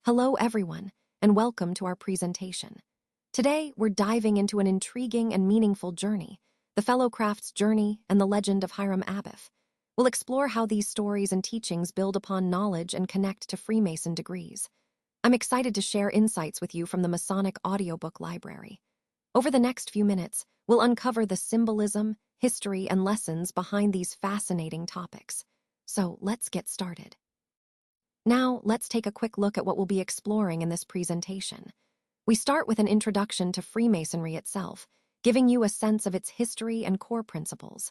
Hello everyone, and welcome to our presentation. Today, we're diving into an intriguing and meaningful journey, the Fellowcraft's journey and the Legend of Hiram Abiff. We'll explore how these stories and teachings build upon knowledge and connect to Freemason degrees. I'm excited to share insights with you from the Masonic audiobook library. Over the next few minutes, we'll uncover the symbolism, history, and lessons behind these fascinating topics. So let's get started. Now, let's take a quick look at what we'll be exploring in this presentation. We start with an introduction to Freemasonry itself, giving you a sense of its history and core principles.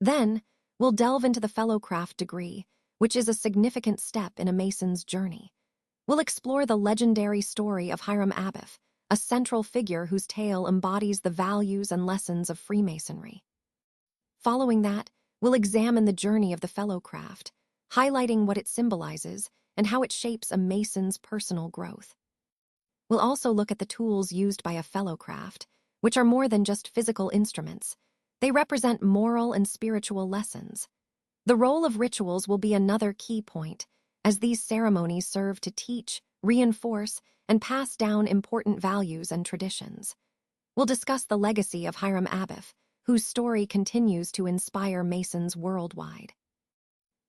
Then, we'll delve into the Fellowcraft degree, which is a significant step in a Mason's journey. We'll explore the legendary story of Hiram Abiff, a central figure whose tale embodies the values and lessons of Freemasonry. Following that, we'll examine the journey of the Fellowcraft, highlighting what it symbolizes and how it shapes a Mason's personal growth. We'll also look at the tools used by a Fellowcraft, which are more than just physical instruments. They represent moral and spiritual lessons. The role of rituals will be another key point, as these ceremonies serve to teach, reinforce, and pass down important values and traditions. We'll discuss the legacy of Hiram Abiff, whose story continues to inspire Masons worldwide.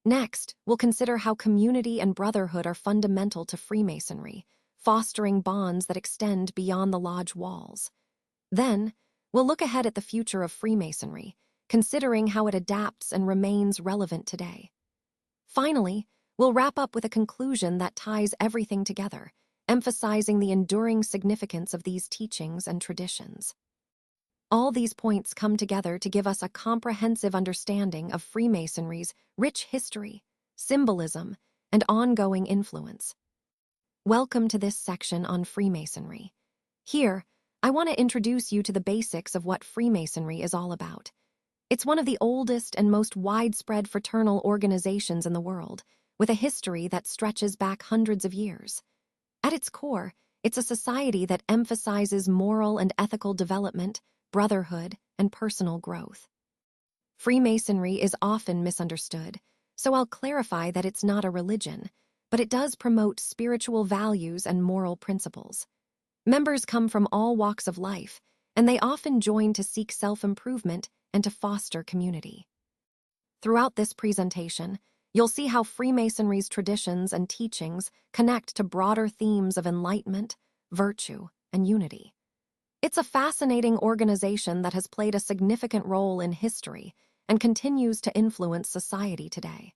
Next, we'll consider how community and brotherhood are fundamental to Freemasonry, fostering bonds that extend beyond the lodge walls. Then, we'll look ahead at the future of Freemasonry, considering how it adapts and remains relevant today. Finally, we'll wrap up with a conclusion that ties everything together, emphasizing the enduring significance of these teachings and traditions. All these points come together to give us a comprehensive understanding of Freemasonry's rich history, symbolism, and ongoing influence. Welcome to this section on Freemasonry. Here, I want to introduce you to the basics of what Freemasonry is all about. It's one of the oldest and most widespread fraternal organizations in the world, with a history that stretches back hundreds of years. At its core, it's a society that emphasizes moral and ethical development, brotherhood, and personal growth. Freemasonry is often misunderstood, so I'll clarify that it's not a religion, but it does promote spiritual values and moral principles. Members come from all walks of life, and they often join to seek self-improvement and to foster community. Throughout this presentation, you'll see how Freemasonry's traditions and teachings connect to broader themes of enlightenment, virtue, and unity. It's a fascinating organization that has played a significant role in history and continues to influence society today.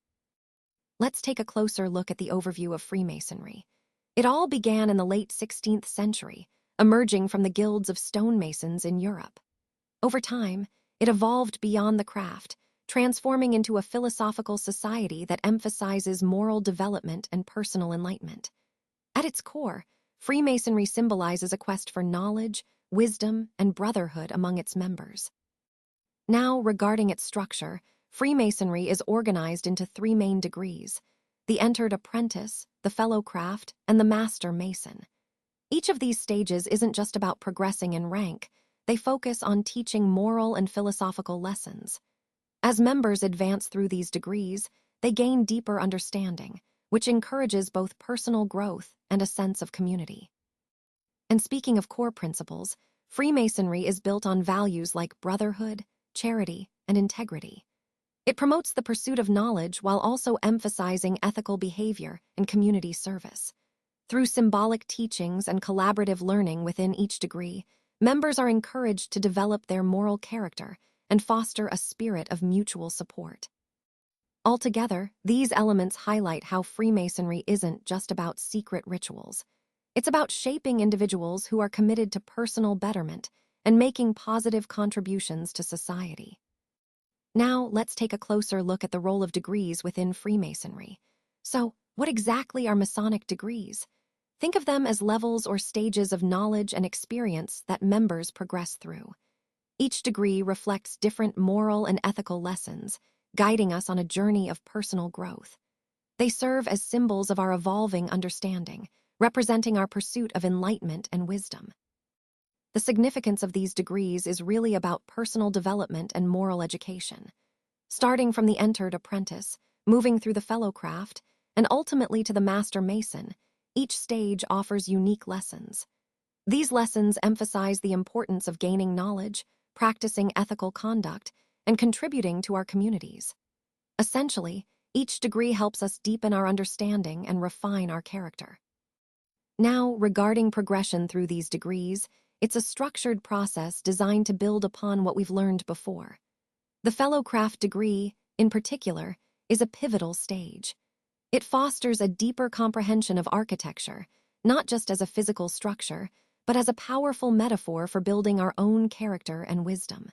Let's take a closer look at the overview of Freemasonry. It all began in the late 16th century, emerging from the guilds of stonemasons in Europe. Over time, it evolved beyond the craft, transforming into a philosophical society that emphasizes moral development and personal enlightenment. At its core, Freemasonry symbolizes a quest for knowledge, wisdom, and brotherhood among its members. Now, regarding its structure, Freemasonry is organized into three main degrees: the entered apprentice, the Fellowcraft, and the master mason. Each of these stages isn't just about progressing in rank, they focus on teaching moral and philosophical lessons. As members advance through these degrees, they gain deeper understanding, which encourages both personal growth and a sense of community. And speaking of core principles, Freemasonry is built on values like brotherhood, charity, and integrity. It promotes the pursuit of knowledge while also emphasizing ethical behavior and community service. Through symbolic teachings and collaborative learning within each degree, members are encouraged to develop their moral character and foster a spirit of mutual support. Altogether, these elements highlight how Freemasonry isn't just about secret rituals. It's about shaping individuals who are committed to personal betterment and making positive contributions to society. Now, let's take a closer look at the role of degrees within Freemasonry. So, what exactly are Masonic degrees? Think of them as levels or stages of knowledge and experience that members progress through. Each degree reflects different moral and ethical lessons, guiding us on a journey of personal growth. They serve as symbols of our evolving understanding, representing our pursuit of enlightenment and wisdom. The significance of these degrees is really about personal development and moral education. Starting from the entered apprentice, moving through the Fellowcraft, and ultimately to the Master Mason, Each stage offers unique lessons. These lessons emphasize the importance of gaining knowledge, practicing ethical conduct, and contributing to our communities. Essentially, each degree helps us deepen our understanding and refine our character. Now, regarding progression through these degrees, it's a structured process designed to build upon what we've learned before. The Fellowcraft degree, in particular, is a pivotal stage. It fosters a deeper comprehension of architecture, not just as a physical structure, but as a powerful metaphor for building our own character and wisdom.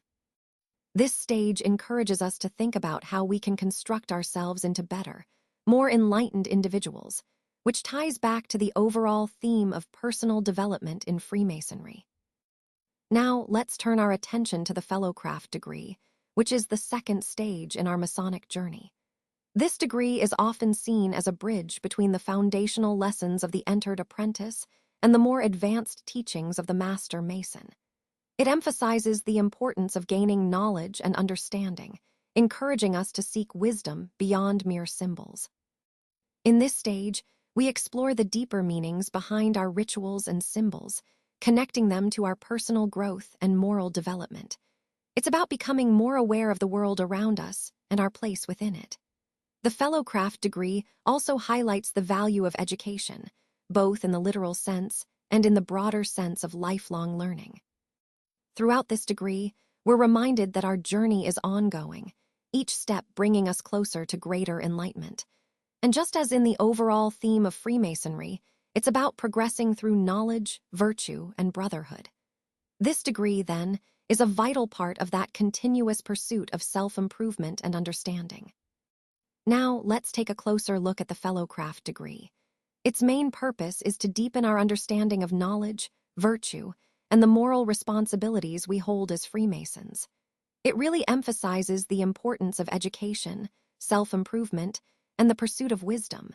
This stage encourages us to think about how we can construct ourselves into better, more enlightened individuals, which ties back to the overall theme of personal development in Freemasonry. Now, let's turn our attention to the Fellowcraft degree, which is the second stage in our Masonic journey. This degree is often seen as a bridge between the foundational lessons of the entered apprentice and the more advanced teachings of the Master Mason. It emphasizes the importance of gaining knowledge and understanding, encouraging us to seek wisdom beyond mere symbols. In this stage, we explore the deeper meanings behind our rituals and symbols, connecting them to our personal growth and moral development. It's about becoming more aware of the world around us and our place within it. The Fellowcraft degree also highlights the value of education, both in the literal sense and in the broader sense of lifelong learning. Throughout this degree, we're reminded that our journey is ongoing, each step bringing us closer to greater enlightenment. And just as in the overall theme of Freemasonry, it's about progressing through knowledge, virtue, and brotherhood. This degree, then, is a vital part of that continuous pursuit of self-improvement and understanding. Now, let's take a closer look at the Fellowcraft degree. Its main purpose is to deepen our understanding of knowledge, virtue, and the moral responsibilities we hold as Freemasons. It really emphasizes the importance of education, self-improvement, and the pursuit of wisdom.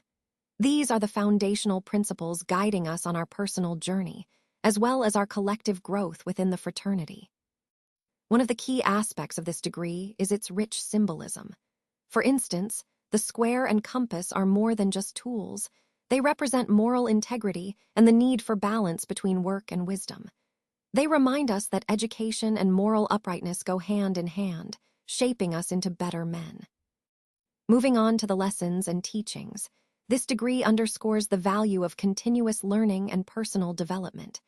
These are the foundational principles guiding us on our personal journey, as well as our collective growth within the fraternity. One of the key aspects of this degree is its rich symbolism. For instance, the square and compass are more than just tools. They represent moral integrity and the need for balance between work and wisdom. They remind us that education and moral uprightness go hand in hand, shaping us into better men. Moving on to the lessons and teachings, this degree underscores the value of continuous learning and personal development.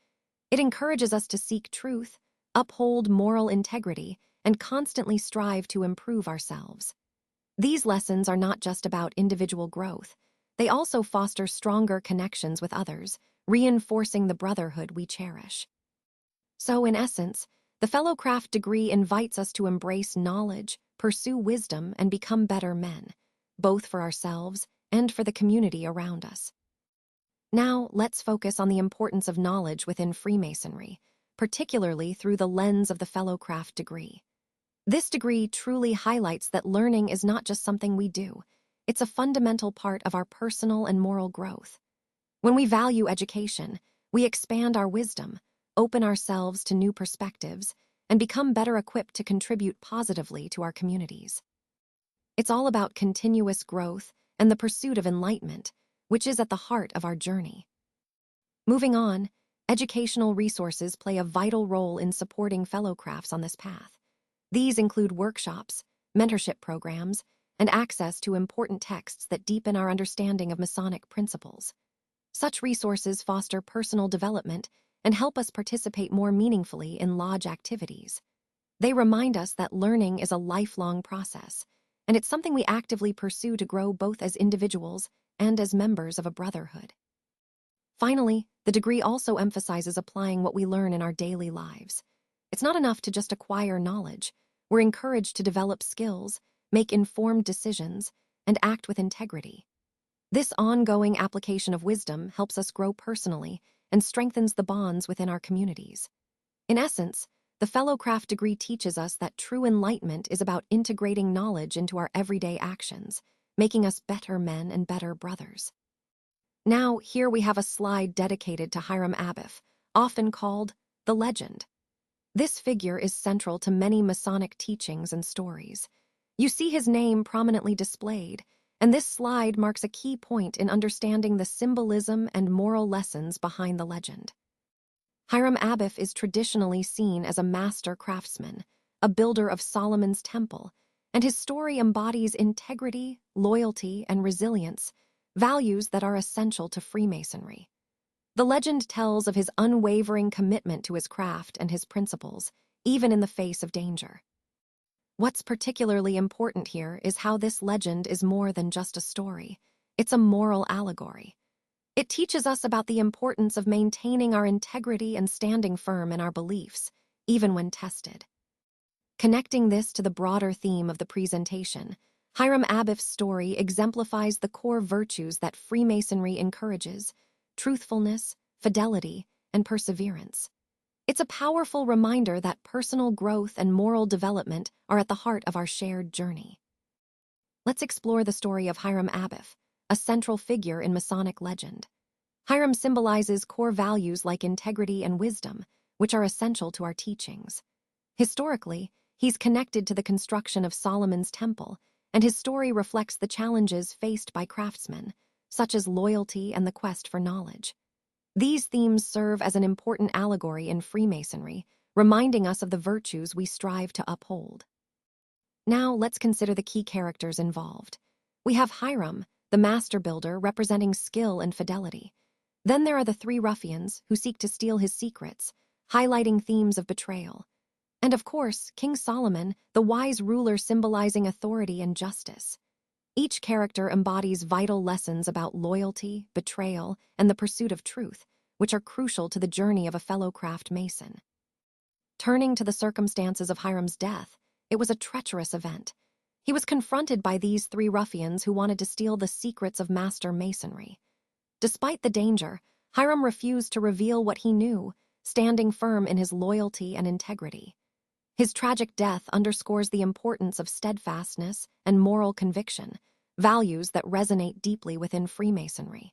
It encourages us to seek truth, uphold moral integrity, and constantly strive to improve ourselves. These lessons are not just about individual growth. They also foster stronger connections with others, reinforcing the brotherhood we cherish. So, in essence, the Fellowcraft degree invites us to embrace knowledge, pursue wisdom, and become better men, both for ourselves and for the community around us. Now, let's focus on the importance of knowledge within Freemasonry, particularly through the lens of the Fellowcraft degree. This degree truly highlights that learning is not just something we do. It's a fundamental part of our personal and moral growth. When we value education, we expand our wisdom, open ourselves to new perspectives, and become better equipped to contribute positively to our communities. It's all about continuous growth and the pursuit of enlightenment, which is at the heart of our journey. Moving on, educational resources play a vital role in supporting Fellowcrafts on this path. These include workshops, mentorship programs, and access to important texts that deepen our understanding of Masonic principles. Such resources foster personal development and help us participate more meaningfully in lodge activities. They remind us that learning is a lifelong process, and it's something we actively pursue to grow both as individuals and as members of a brotherhood. Finally, the degree also emphasizes applying what we learn in our daily lives. It's not enough to just acquire knowledge. We're encouraged to develop skills, make informed decisions, and act with integrity. This ongoing application of wisdom helps us grow personally and strengthens the bonds within our communities. In essence, the Fellowcraft degree teaches us that true enlightenment is about integrating knowledge into our everyday actions, making us better men and better brothers. Now, here we have a slide dedicated to Hiram Abiff, often called the Legend. This figure is central to many Masonic teachings and stories. You see his name prominently displayed, and this slide marks a key point in understanding the symbolism and moral lessons behind the legend. Hiram Abiff is traditionally seen as a master craftsman, a builder of Solomon's temple, and his story embodies integrity, loyalty, and resilience, values that are essential to Freemasonry. The legend tells of his unwavering commitment to his craft and his principles, even in the face of danger. What's particularly important here is how this legend is more than just a story. It's a moral allegory. It teaches us about the importance of maintaining our integrity and standing firm in our beliefs, even when tested. Connecting this to the broader theme of the presentation, Hiram Abiff's story exemplifies the core virtues that Freemasonry encourages: truthfulness, fidelity, and perseverance. It's a powerful reminder that personal growth and moral development are at the heart of our shared journey. Let's explore the story of Hiram Abiff, a central figure in Masonic legend. Hiram symbolizes core values like integrity and wisdom, which are essential to our teachings. Historically, he's connected to the construction of Solomon's temple, and his story reflects the challenges faced by craftsmen, such as loyalty and the quest for knowledge. These themes serve as an important allegory in Freemasonry, reminding us of the virtues we strive to uphold. Now, let's consider the key characters involved. We have Hiram, the master builder, representing skill and fidelity. Then there are the three ruffians who seek to steal his secrets, highlighting themes of betrayal. And of course, King Solomon, the wise ruler, symbolizing authority and justice. Each character embodies vital lessons about loyalty, betrayal, and the pursuit of truth, which are crucial to the journey of a Fellowcraft Mason. Turning to the circumstances of Hiram's death, it was a treacherous event. He was confronted by these three ruffians who wanted to steal the secrets of Master Masonry. Despite the danger, Hiram refused to reveal what he knew, standing firm in his loyalty and integrity. His tragic death underscores the importance of steadfastness and moral conviction, values that resonate deeply within Freemasonry.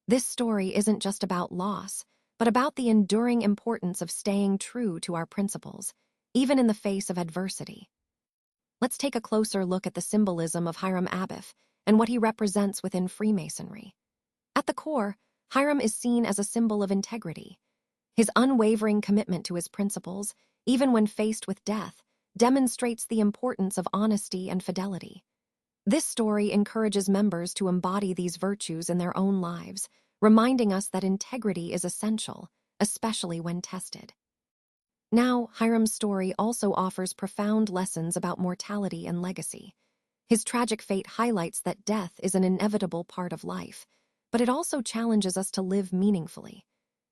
This story isn't just about loss, but about the enduring importance of staying true to our principles, even in the face of adversity. Let's take a closer look at the symbolism of Hiram Abiff and what he represents within Freemasonry. At the core, Hiram is seen as a symbol of integrity. His unwavering commitment to his principles, even when faced with death, demonstrates the importance of honesty and fidelity. This story encourages members to embody these virtues in their own lives, reminding us that integrity is essential, especially when tested. Now, Hiram's story also offers profound lessons about mortality and legacy. His tragic fate highlights that death is an inevitable part of life, but it also challenges us to live meaningfully.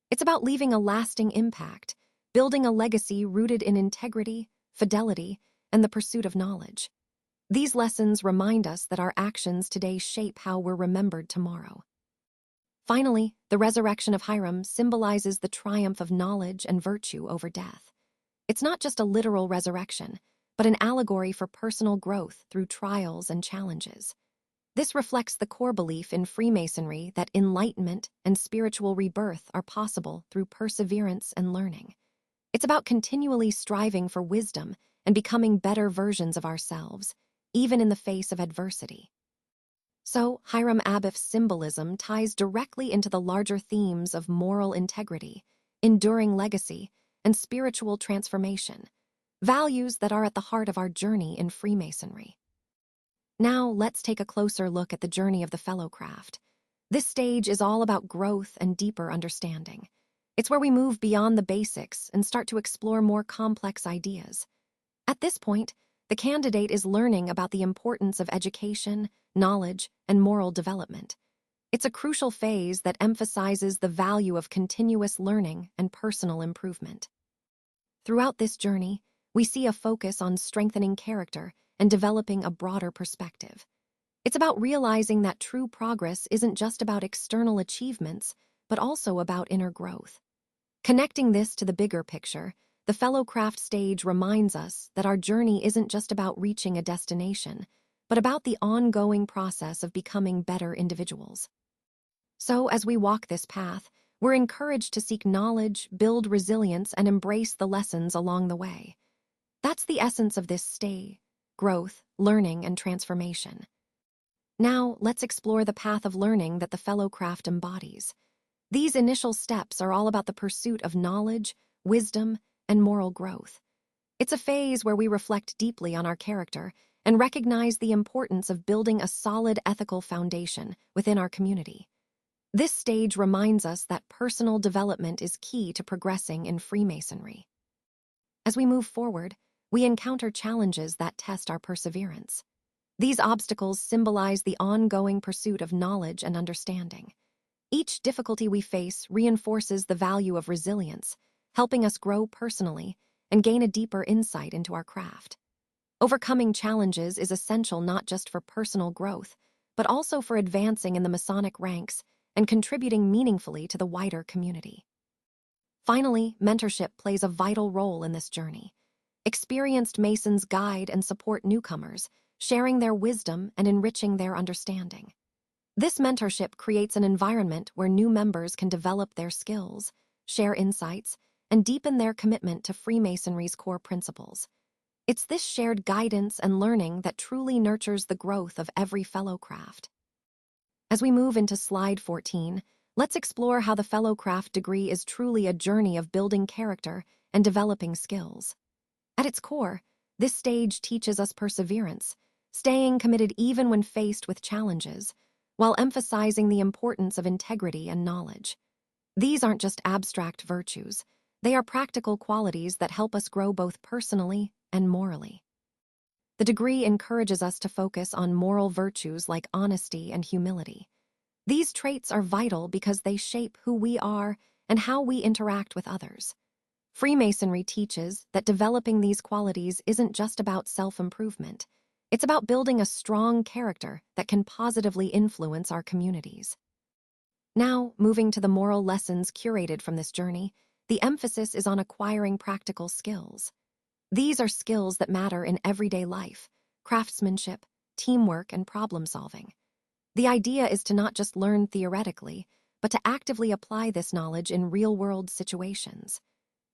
It's about leaving a lasting impact, building a legacy rooted in integrity, fidelity, and the pursuit of knowledge. These lessons remind us that our actions today shape how we're remembered tomorrow. Finally, the resurrection of Hiram symbolizes the triumph of knowledge and virtue over death. It's not just a literal resurrection, but an allegory for personal growth through trials and challenges. This reflects the core belief in Freemasonry that enlightenment and spiritual rebirth are possible through perseverance and learning. It's about continually striving for wisdom and becoming better versions of ourselves, even in the face of adversity. So, Hiram Abiff's symbolism ties directly into the larger themes of moral integrity, enduring legacy, and spiritual transformation, values that are at the heart of our journey in Freemasonry. Now, let's take a closer look at the journey of the Fellowcraft. This stage is all about growth and deeper understanding. It's where we move beyond the basics and start to explore more complex ideas. At this point, the candidate is learning about the importance of education, knowledge, and moral development. It's a crucial phase that emphasizes the value of continuous learning and personal improvement. Throughout this journey, we see a focus on strengthening character and developing a broader perspective. It's about realizing that true progress isn't just about external achievements, but also about inner growth. Connecting this to the bigger picture, the Fellowcraft stage reminds us that our journey isn't just about reaching a destination, but about the ongoing process of becoming better individuals. So, as we walk this path, we're encouraged to seek knowledge, build resilience, and embrace the lessons along the way. That's the essence of this stay: growth, learning, and transformation. Now, let's explore the path of learning that the Fellowcraft embodies. These initial steps are all about the pursuit of knowledge, wisdom, and moral growth. It's a phase where we reflect deeply on our character and recognize the importance of building a solid ethical foundation within our community. This stage reminds us that personal development is key to progressing in Freemasonry. As we move forward, we encounter challenges that test our perseverance. These obstacles symbolize the ongoing pursuit of knowledge and understanding. Each difficulty we face reinforces the value of resilience, helping us grow personally and gain a deeper insight into our craft. Overcoming challenges is essential not just for personal growth, but also for advancing in the Masonic ranks and contributing meaningfully to the wider community. Finally, mentorship plays a vital role in this journey. Experienced Masons guide and support newcomers, sharing their wisdom and enriching their understanding. This mentorship creates an environment where new members can develop their skills, share insights, and deepen their commitment to Freemasonry's core principles. It's this shared guidance and learning that truly nurtures the growth of every Fellowcraft. As we move into slide 14, let's explore how the Fellowcraft degree is truly a journey of building character and developing skills. At its core, this stage teaches us perseverance, staying committed even when faced with challenges, while emphasizing the importance of integrity and knowledge. These aren't just abstract virtues, they are practical qualities that help us grow both personally and morally. The degree encourages us to focus on moral virtues like honesty and humility. These traits are vital because they shape who we are and how we interact with others. Freemasonry teaches that developing these qualities isn't just about self-improvement. It's about building a strong character that can positively influence our communities. Now, moving to the moral lessons curated from this journey, the emphasis is on acquiring practical skills. These are skills that matter in everyday life: craftsmanship, teamwork, and problem-solving. The idea is to not just learn theoretically, but to actively apply this knowledge in real-world situations.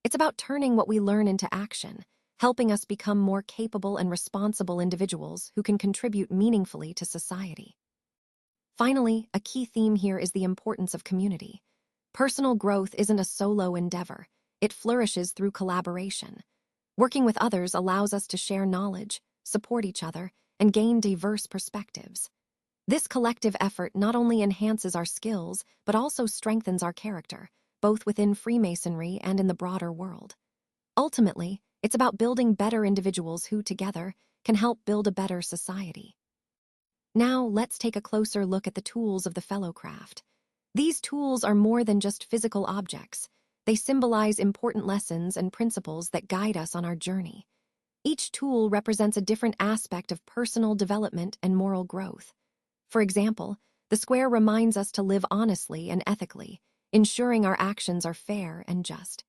It's about turning what we learn into action, helping us become more capable and responsible individuals who can contribute meaningfully to society. Finally, a key theme here is the importance of community. Personal growth isn't a solo endeavor. It flourishes through collaboration. Working with others allows us to share knowledge, support each other, and gain diverse perspectives. This collective effort not only enhances our skills, but also strengthens our character, both within Freemasonry and in the broader world. Ultimately, it's about building better individuals who, together, can help build a better society. Now, let's take a closer look at the tools of the Fellowcraft. These tools are more than just physical objects. They symbolize important lessons and principles that guide us on our journey. Each tool represents a different aspect of personal development and moral growth. For example, the square reminds us to live honestly and ethically, ensuring our actions are fair and just.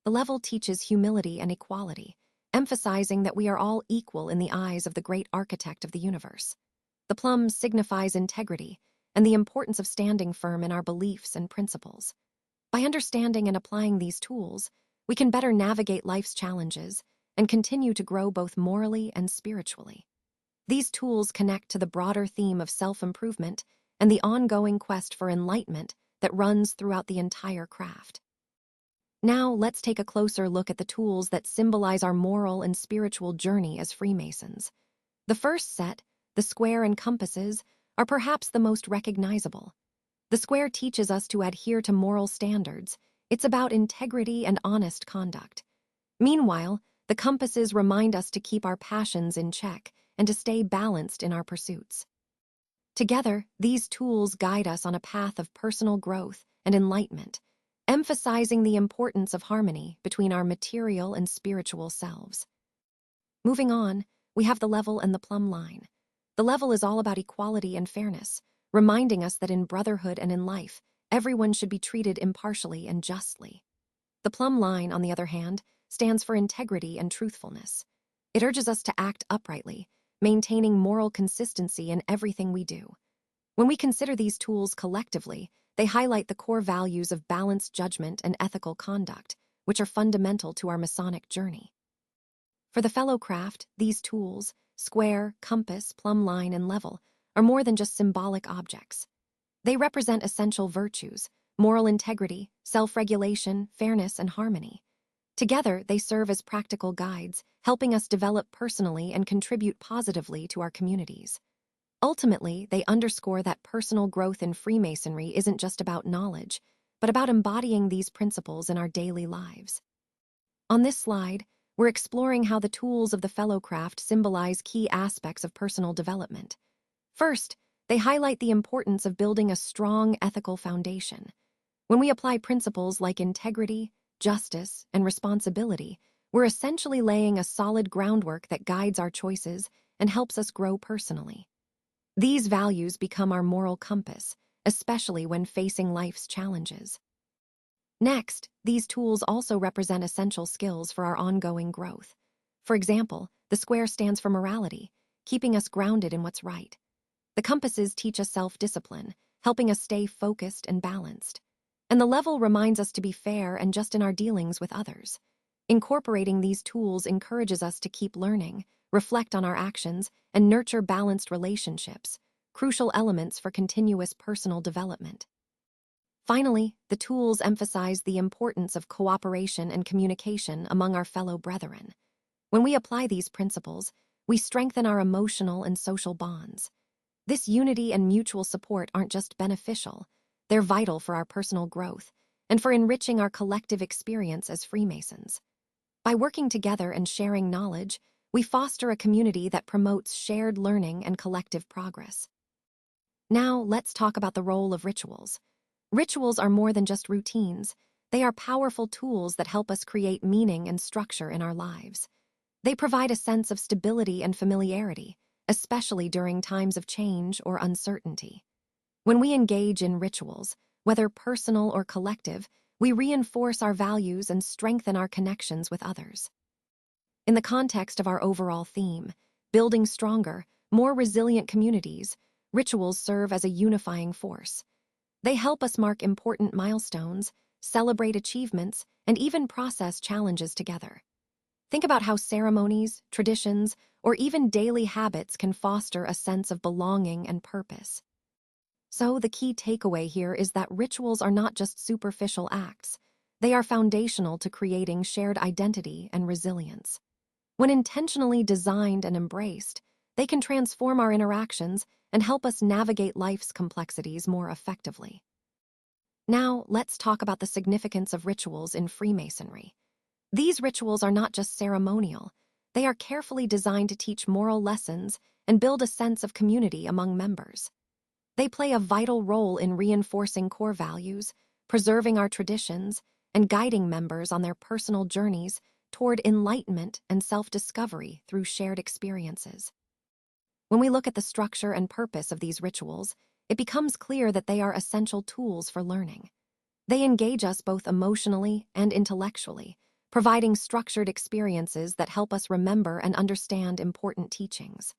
The level teaches humility and equality, emphasizing that we are all equal in the eyes of the great architect of the universe. The plum signifies integrity and the importance of standing firm in our beliefs and principles. By understanding and applying these tools, we can better navigate life's challenges and continue to grow both morally and spiritually. These tools connect to the broader theme of self-improvement and the ongoing quest for enlightenment that runs throughout the entire craft. Now, let's take a closer look at the tools that symbolize our moral and spiritual journey as Freemasons. The first set, the square and compasses, are perhaps the most recognizable. The square teaches us to adhere to moral standards. It's about integrity and honest conduct. Meanwhile, the compasses remind us to keep our passions in check and to stay balanced in our pursuits. Together, these tools guide us on a path of personal growth and enlightenment, emphasizing the importance of harmony between our material and spiritual selves. Moving on, we have the level and the plumb line. The level is all about equality and fairness, reminding us that in brotherhood and in life, everyone should be treated impartially and justly. The plumb line, on the other hand, stands for integrity and truthfulness. It urges us to act uprightly, maintaining moral consistency in everything we do. When we consider these tools collectively, they highlight the core values of balanced judgment and ethical conduct, which are fundamental to our Masonic journey. For the Fellowcraft, these tools, square, compass, plumb line, and level, are more than just symbolic objects. They represent essential virtues: moral integrity, self-regulation, fairness, and harmony. Together, they serve as practical guides, helping us develop personally and contribute positively to our communities. Ultimately, they underscore that personal growth in Freemasonry isn't just about knowledge, but about embodying these principles in our daily lives. On this slide, we're exploring how the tools of the Fellowcraft symbolize key aspects of personal development. First, they highlight the importance of building a strong ethical foundation. When we apply principles like integrity, justice, and responsibility, we're essentially laying a solid groundwork that guides our choices and helps us grow personally. These values become our moral compass, especially when facing life's challenges. Next, these tools also represent essential skills for our ongoing growth. For example, the square stands for morality, keeping us grounded in what's right. The compasses teach us self-discipline, helping us stay focused and balanced. And the level reminds us to be fair and just in our dealings with others. Incorporating these tools encourages us to keep learning, reflect on our actions, and nurture balanced relationships, crucial elements for continuous personal development. Finally, the tools emphasize the importance of cooperation and communication among our fellow brethren. When we apply these principles, we strengthen our emotional and social bonds. This unity and mutual support aren't just beneficial, they're vital for our personal growth and for enriching our collective experience as Freemasons. By working together and sharing knowledge, we foster a community that promotes shared learning and collective progress. Now, let's talk about the role of rituals. Rituals are more than just routines. They are powerful tools that help us create meaning and structure in our lives. They provide a sense of stability and familiarity, especially during times of change or uncertainty. When we engage in rituals, whether personal or collective, we reinforce our values and strengthen our connections with others. In the context of our overall theme, building stronger, more resilient communities, rituals serve as a unifying force. They help us mark important milestones, celebrate achievements, and even process challenges together. Think about how ceremonies, traditions, or even daily habits can foster a sense of belonging and purpose. So the key takeaway here is that rituals are not just superficial acts. They are foundational to creating shared identity and resilience. When intentionally designed and embraced, they can transform our interactions and help us navigate life's complexities more effectively. Now, let's talk about the significance of rituals in Freemasonry. These rituals are not just ceremonial. They are carefully designed to teach moral lessons and build a sense of community among members. They play a vital role in reinforcing core values, preserving our traditions, and guiding members on their personal journeys toward enlightenment and self-discovery through shared experiences. When we look at the structure and purpose of these rituals, it becomes clear that they are essential tools for learning. They engage us both emotionally and intellectually, providing structured experiences that help us remember and understand important teachings.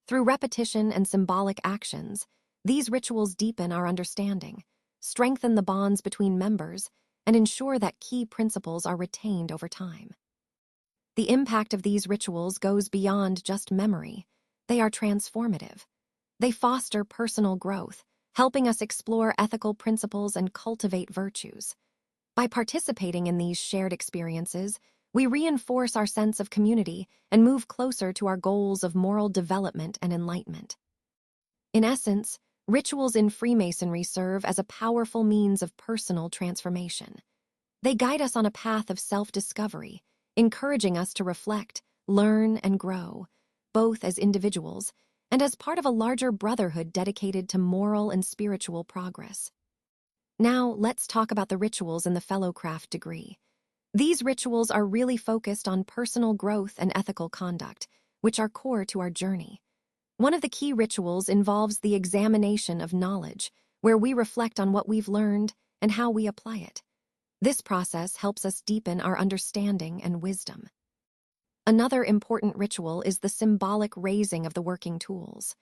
Through repetition and symbolic actions, these rituals deepen our understanding, strengthen the bonds between members, and ensure that key principles are retained over time. The impact of these rituals goes beyond just memory. They are transformative. They foster personal growth, helping us explore ethical principles and cultivate virtues. By participating in these shared experiences, we reinforce our sense of community and move closer to our goals of moral development and enlightenment. In essence, rituals in Freemasonry serve as a powerful means of personal transformation. They guide us on a path of self-discovery, encouraging us to reflect, learn, and grow, both as individuals and as part of a larger brotherhood dedicated to moral and spiritual progress. Now, let's talk about the rituals in the Fellowcraft degree. These rituals are really focused on personal growth and ethical conduct, which are core to our journey. One of the key rituals involves the examination of knowledge, where we reflect on what we've learned and how we apply it. This process helps us deepen our understanding and wisdom. Another important ritual is the symbolic raising of the working tools.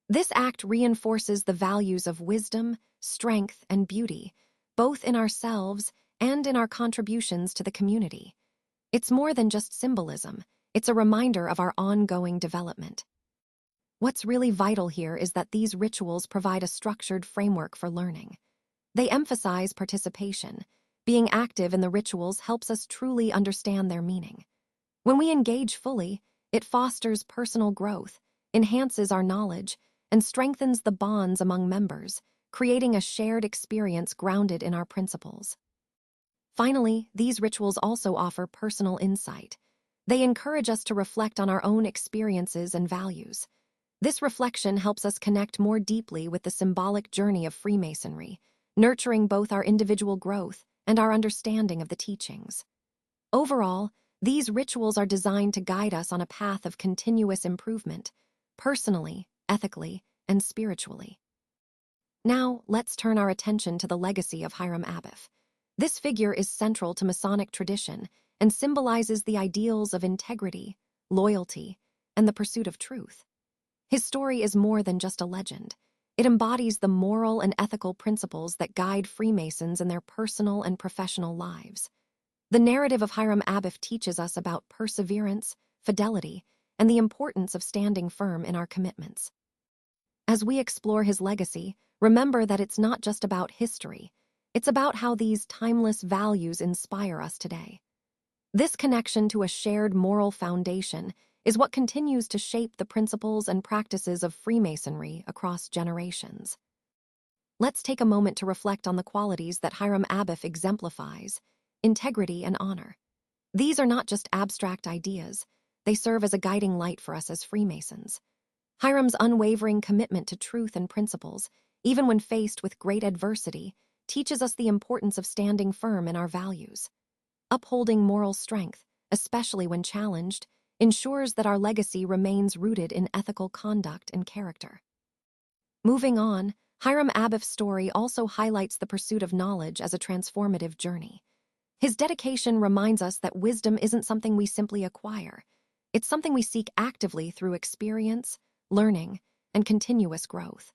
This act reinforces the values of wisdom, strength, and beauty, both in ourselves and in our contributions to the community. It's more than just symbolism. It's a reminder of our ongoing development. What's really vital here is that these rituals provide a structured framework for learning. They emphasize participation. Being active in the rituals helps us truly understand their meaning. When we engage fully, it fosters personal growth, enhances our knowledge, and strengthens the bonds among members, creating a shared experience grounded in our principles. Finally, these rituals also offer personal insight. They encourage us to reflect on our own experiences and values. This reflection helps us connect more deeply with the symbolic journey of Freemasonry, nurturing both our individual growth and our understanding of the teachings. Overall, these rituals are designed to guide us on a path of continuous improvement, personally, ethically, and spiritually. Now, let's turn our attention to the legacy of Hiram Abiff. This figure is central to Masonic tradition and symbolizes the ideals of integrity, loyalty, and the pursuit of truth. His story is more than just a legend. It embodies the moral and ethical principles that guide Freemasons in their personal and professional lives. The narrative of Hiram Abiff teaches us about perseverance, fidelity, and the importance of standing firm in our commitments. As we explore his legacy, remember that it's not just about history. It's about how these timeless values inspire us today. This connection to a shared moral foundation is what continues to shape the principles and practices of Freemasonry across generations. Let's take a moment to reflect on the qualities that Hiram Abiff exemplifies: integrity and honor. These are not just abstract ideas, they serve as a guiding light for us as Freemasons. Hiram's unwavering commitment to truth and principles, even when faced with great adversity, teaches us the importance of standing firm in our values. Upholding moral strength, especially when challenged, ensures that our legacy remains rooted in ethical conduct and character. Moving on, Hiram Abiff's story also highlights the pursuit of knowledge as a transformative journey. His dedication reminds us that wisdom isn't something we simply acquire. It's something we seek actively through experience, learning, and continuous growth.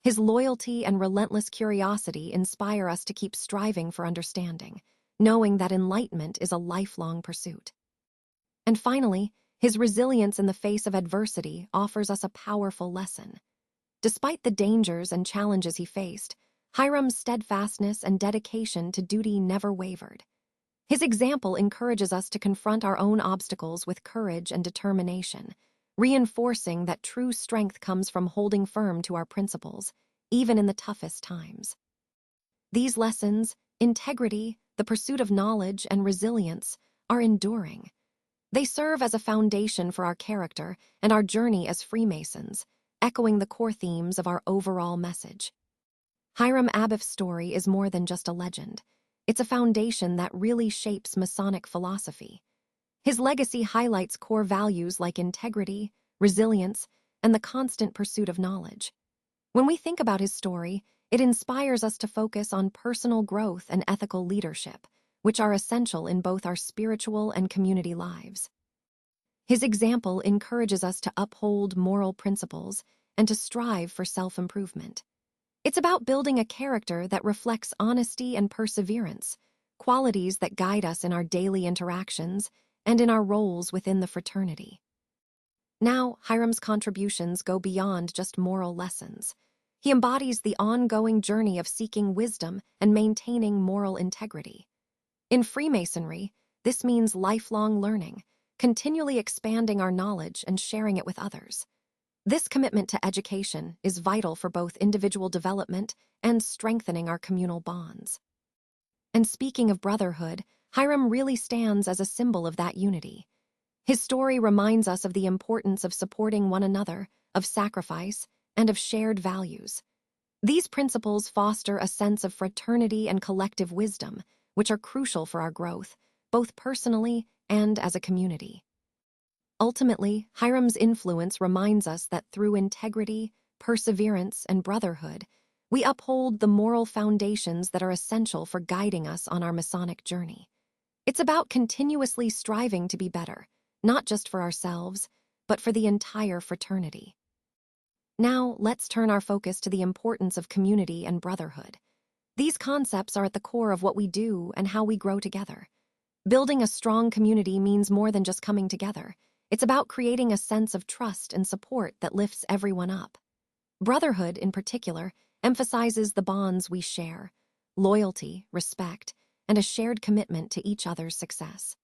His loyalty and relentless curiosity inspire us to keep striving for understanding, knowing that enlightenment is a lifelong pursuit. And finally, his resilience in the face of adversity offers us a powerful lesson. Despite the dangers and challenges he faced, Hiram's steadfastness and dedication to duty never wavered. His example encourages us to confront our own obstacles with courage and determination, reinforcing that true strength comes from holding firm to our principles, even in the toughest times. These lessons, integrity, the pursuit of knowledge, and resilience, are enduring. They serve as a foundation for our character and our journey as Freemasons, echoing the core themes of our overall message. Hiram Abiff's story is more than just a legend. It's a foundation that really shapes Masonic philosophy. His legacy highlights core values like integrity, resilience, and the constant pursuit of knowledge. When we think about his story, it inspires us to focus on personal growth and ethical leadership, which are essential in both our spiritual and community lives. His example encourages us to uphold moral principles and to strive for self-improvement. It's about building a character that reflects honesty and perseverance, qualities that guide us in our daily interactions and in our roles within the fraternity. Now, Hiram's contributions go beyond just moral lessons. He embodies the ongoing journey of seeking wisdom and maintaining moral integrity. In Freemasonry, this means lifelong learning, continually expanding our knowledge and sharing it with others. This commitment to education is vital for both individual development and strengthening our communal bonds. And speaking of brotherhood, Hiram really stands as a symbol of that unity. His story reminds us of the importance of supporting one another, of sacrifice, and of shared values. These principles foster a sense of fraternity and collective wisdom, which are crucial for our growth, both personally and as a community. Ultimately, Hiram's influence reminds us that through integrity, perseverance, and brotherhood, we uphold the moral foundations that are essential for guiding us on our Masonic journey. It's about continuously striving to be better, not just for ourselves, but for the entire fraternity. Now, let's turn our focus to the importance of community and brotherhood. These concepts are at the core of what we do and how we grow together. Building a strong community means more than just coming together. It's about creating a sense of trust and support that lifts everyone up. Brotherhood, in particular, emphasizes the bonds we share: loyalty, respect, and a shared commitment to each other's success.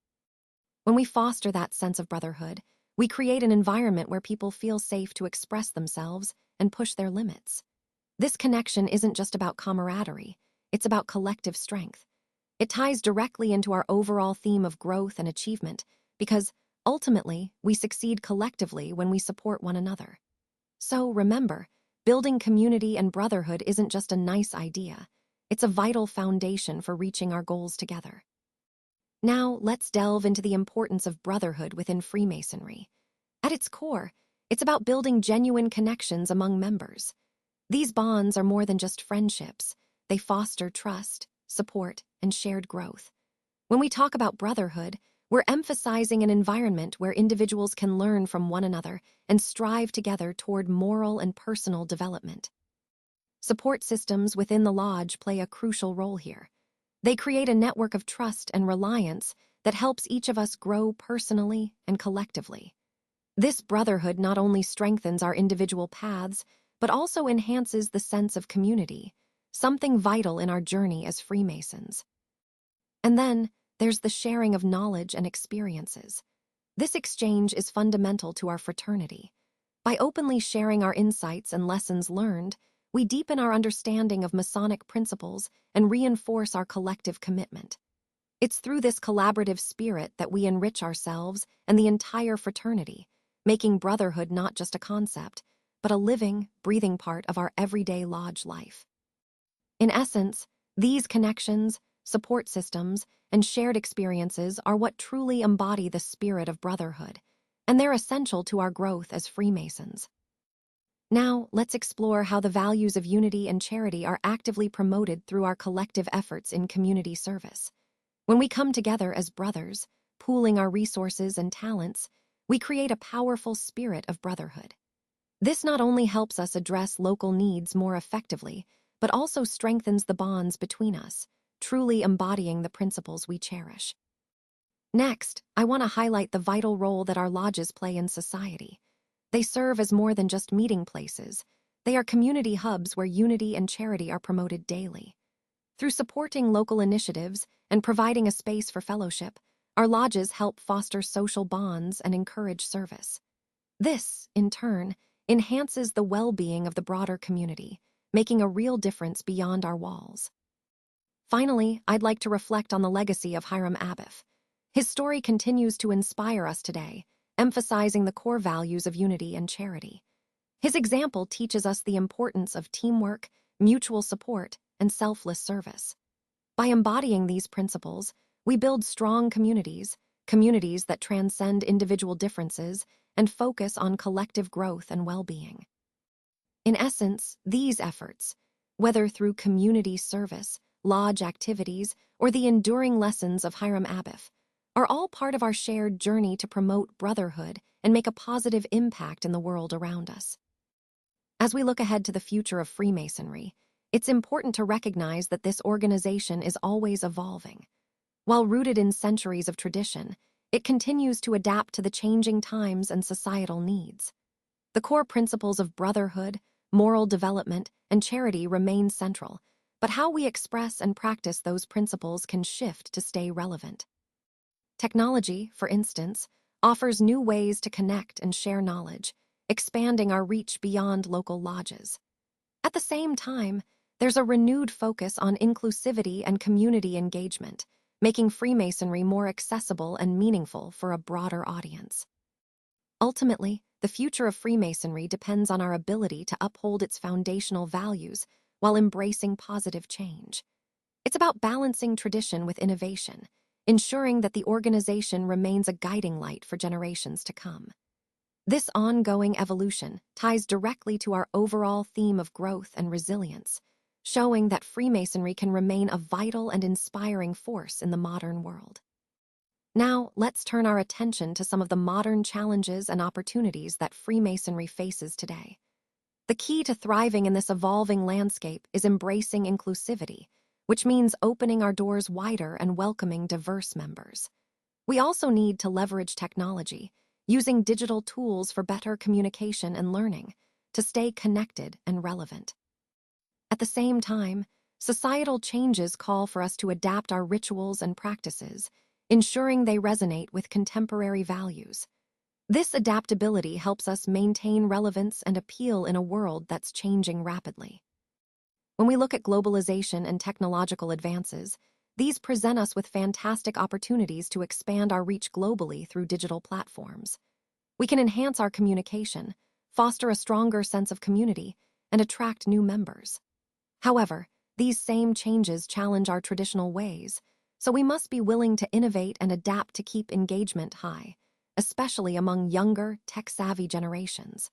When we foster that sense of brotherhood, we create an environment where people feel safe to express themselves and push their limits. This connection isn't just about camaraderie, it's about collective strength. It ties directly into our overall theme of growth and achievement, because ultimately, we succeed collectively when we support one another. So remember, building community and brotherhood isn't just a nice idea. It's a vital foundation for reaching our goals together. Now, let's delve into the importance of brotherhood within Freemasonry. At its core, it's about building genuine connections among members. These bonds are more than just friendships. They foster trust, support, and shared growth. When we talk about brotherhood, we're emphasizing an environment where individuals can learn from one another and strive together toward moral and personal development. Support systems within the lodge play a crucial role here. They create a network of trust and reliance that helps each of us grow personally and collectively. This brotherhood not only strengthens our individual paths, but also enhances the sense of community, something vital in our journey as Freemasons. And then, there's the sharing of knowledge and experiences. This exchange is fundamental to our fraternity. By openly sharing our insights and lessons learned, we deepen our understanding of Masonic principles and reinforce our collective commitment. It's through this collaborative spirit that we enrich ourselves and the entire fraternity, making brotherhood not just a concept, but a living, breathing part of our everyday lodge life. In essence, these connections, support systems, and shared experiences are what truly embody the spirit of brotherhood, and they're essential to our growth as Freemasons. Now, let's explore how the values of unity and charity are actively promoted through our collective efforts in community service. When we come together as brothers, pooling our resources and talents, we create a powerful spirit of brotherhood. This not only helps us address local needs more effectively, but also strengthens the bonds between us, truly embodying the principles we cherish. Next, I want to highlight the vital role that our lodges play in society. They serve as more than just meeting places. They are community hubs where unity and charity are promoted daily. Through supporting local initiatives and providing a space for fellowship, our lodges help foster social bonds and encourage service. This, in turn, enhances the well-being of the broader community, making a real difference beyond our walls. Finally, I'd like to reflect on the legacy of Hiram Abiff. His story continues to inspire us today, emphasizing the core values of unity and charity. His example teaches us the importance of teamwork, mutual support, and selfless service. By embodying these principles, we build strong communities that transcend individual differences and focus on collective growth and well-being. In essence, these efforts, whether through community service, lodge activities, or the enduring lessons of Hiram Abiff, are all part of our shared journey to promote brotherhood and make a positive impact in the world around us. As we look ahead to the future of Freemasonry, it's important to recognize that this organization is always evolving. While rooted in centuries of tradition, it continues to adapt to the changing times and societal needs. The core principles of brotherhood, moral development, and charity remain central, but how we express and practice those principles can shift to stay relevant. Technology, for instance, offers new ways to connect and share knowledge, expanding our reach beyond local lodges. At the same time, there's a renewed focus on inclusivity and community engagement, making Freemasonry more accessible and meaningful for a broader audience. Ultimately, the future of Freemasonry depends on our ability to uphold its foundational values while embracing positive change. It's about balancing tradition with innovation, ensuring that the organization remains a guiding light for generations to come. This ongoing evolution ties directly to our overall theme of growth and resilience, showing that Freemasonry can remain a vital and inspiring force in the modern world. Now, let's turn our attention to some of the modern challenges and opportunities that Freemasonry faces today. The key to thriving in this evolving landscape is embracing inclusivity, which means opening our doors wider and welcoming diverse members. We also need to leverage technology, using digital tools for better communication and learning to stay connected and relevant. At the same time, societal changes call for us to adapt our rituals and practices, ensuring they resonate with contemporary values. This adaptability helps us maintain relevance and appeal in a world that's changing rapidly. When we look at globalization and technological advances, these present us with fantastic opportunities to expand our reach globally through digital platforms. We can enhance our communication, foster a stronger sense of community, and attract new members. However, these same changes challenge our traditional ways, so we must be willing to innovate and adapt to keep engagement high, especially among younger, tech-savvy generations.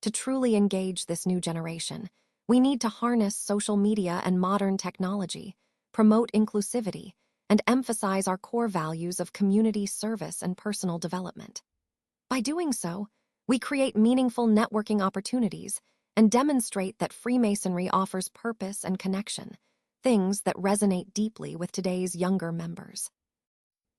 To truly engage this new generation, we need to harness social media and modern technology, promote inclusivity, and emphasize our core values of community service and personal development. By doing so, we create meaningful networking opportunities and demonstrate that Freemasonry offers purpose and connection, things that resonate deeply with today's younger members.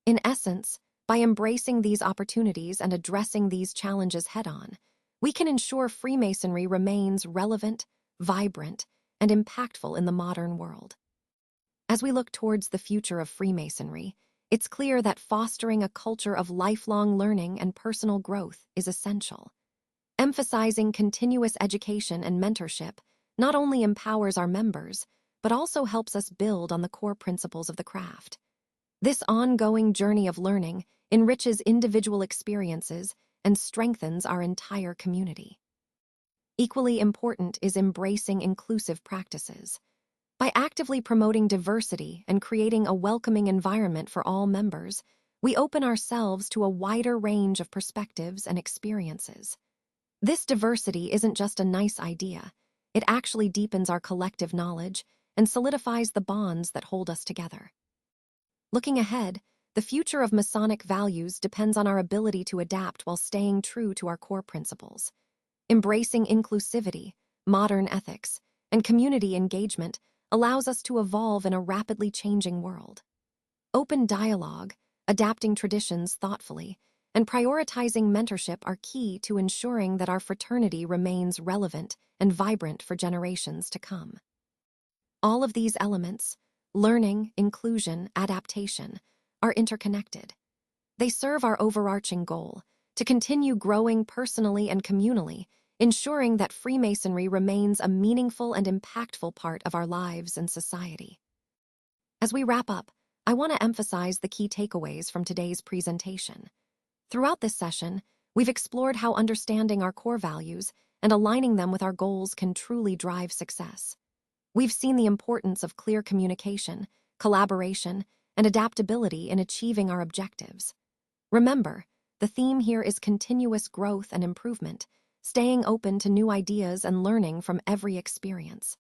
In essence, by embracing these opportunities and addressing these challenges head-on, we can ensure Freemasonry remains relevant, vibrant, and impactful in the modern world. As we look towards the future of Freemasonry, it's clear that fostering a culture of lifelong learning and personal growth is essential. Emphasizing continuous education and mentorship not only empowers our members, but also helps us build on the core principles of the craft. This ongoing journey of learning enriches individual experiences and strengthens our entire community. Equally important is embracing inclusive practices. By actively promoting diversity and creating a welcoming environment for all members, we open ourselves to a wider range of perspectives and experiences. This diversity isn't just a nice idea. It actually deepens our collective knowledge and solidifies the bonds that hold us together. Looking ahead, the future of Masonic values depends on our ability to adapt while staying true to our core principles. Embracing inclusivity, modern ethics, and community engagement allows us to evolve in a rapidly changing world. Open dialogue, adapting traditions thoughtfully, and prioritizing mentorship are key to ensuring that our fraternity remains relevant and vibrant for generations to come. All of these elements, learning, inclusion, adaptation, are interconnected. They serve our overarching goal, to continue growing personally and communally, ensuring that Freemasonry remains a meaningful and impactful part of our lives and society. As we wrap up, I want to emphasize the key takeaways from today's presentation. Throughout this session, we've explored how understanding our core values and aligning them with our goals can truly drive success. We've seen the importance of clear communication, collaboration, and adaptability in achieving our objectives. Remember, the theme here is continuous growth and improvement, staying open to new ideas and learning from every experience.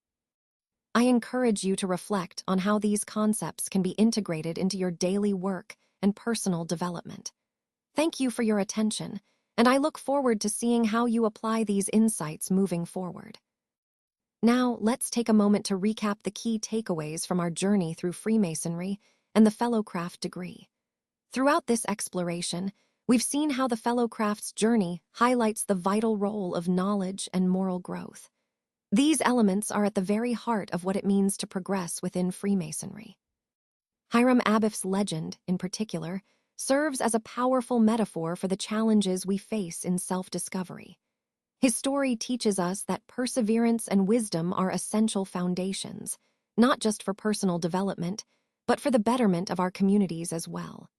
I encourage you to reflect on how these concepts can be integrated into your daily work and personal development. Thank you for your attention, and I look forward to seeing how you apply these insights moving forward. Now, let's take a moment to recap the key takeaways from our journey through Freemasonry and the Fellowcraft degree. Throughout this exploration, we've seen how the Fellowcraft's journey highlights the vital role of knowledge and moral growth. These elements are at the very heart of what it means to progress within Freemasonry. Hiram Abiff's legend, in particular, serves as a powerful metaphor for the challenges we face in self-discovery. His story teaches us that perseverance and wisdom are essential foundations, not just for personal development, but for the betterment of our communities as well.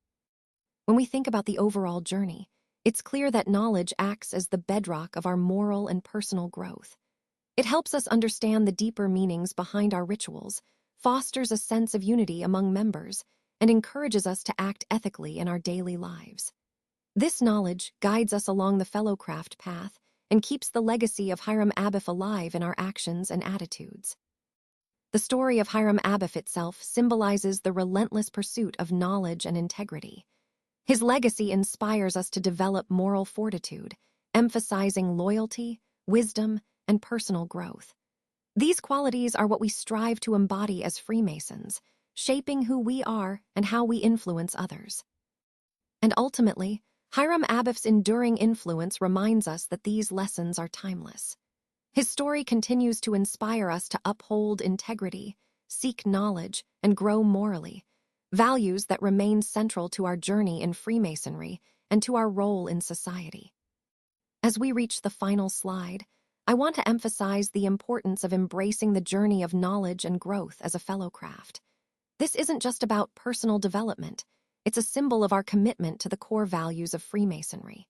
When we think about the overall journey, it's clear that knowledge acts as the bedrock of our moral and personal growth. It helps us understand the deeper meanings behind our rituals, fosters a sense of unity among members, and encourages us to act ethically in our daily lives. This knowledge guides us along the Fellowcraft path and keeps the legacy of Hiram Abiff alive in our actions and attitudes. The story of Hiram Abiff itself symbolizes the relentless pursuit of knowledge and integrity. His legacy inspires us to develop moral fortitude, emphasizing loyalty, wisdom, and personal growth. These qualities are what we strive to embody as Freemasons, shaping who we are and how we influence others. And ultimately, Hiram Abiff's enduring influence reminds us that these lessons are timeless. His story continues to inspire us to uphold integrity, seek knowledge, and grow morally, values that remain central to our journey in Freemasonry and to our role in society. As we reach the final slide, I want to emphasize the importance of embracing the journey of knowledge and growth as a Fellowcraft. This isn't just about personal development, it's a symbol of our commitment to the core values of Freemasonry.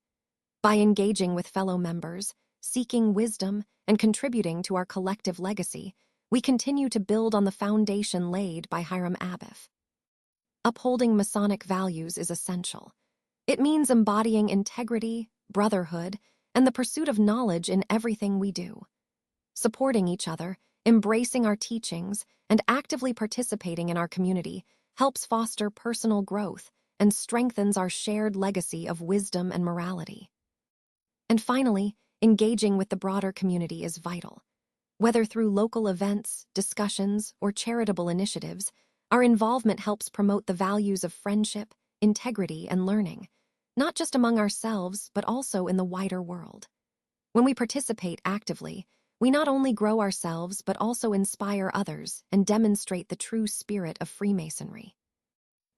By engaging with fellow members, seeking wisdom, and contributing to our collective legacy, we continue to build on the foundation laid by Hiram Abiff. Upholding Masonic values is essential. It means embodying integrity, brotherhood, and the pursuit of knowledge in everything we do. Supporting each other, embracing our teachings, and actively participating in our community helps foster personal growth and strengthens our shared legacy of wisdom and morality. And finally, engaging with the broader community is vital. Whether through local events, discussions, or charitable initiatives, our involvement helps promote the values of friendship, integrity, and learning, not just among ourselves, but also in the wider world. When we participate actively, we not only grow ourselves, but also inspire others and demonstrate the true spirit of Freemasonry.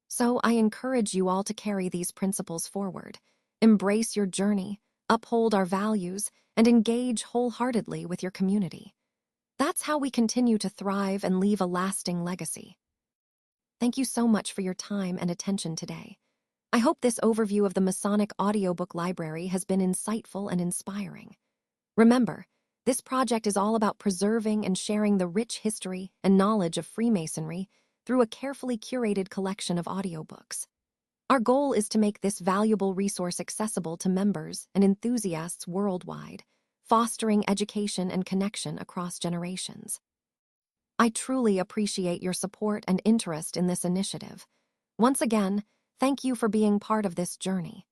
So I encourage you all to carry these principles forward, embrace your journey, uphold our values, and engage wholeheartedly with your community. That's how we continue to thrive and leave a lasting legacy. Thank you so much for your time and attention today. I hope this overview of the Masonic audiobook library has been insightful and inspiring. Remember, this project is all about preserving and sharing the rich history and knowledge of Freemasonry through a carefully curated collection of audiobooks. Our goal is to make this valuable resource accessible to members and enthusiasts worldwide, fostering education and connection across generations. I truly appreciate your support and interest in this initiative. Once again, thank you for being part of this journey.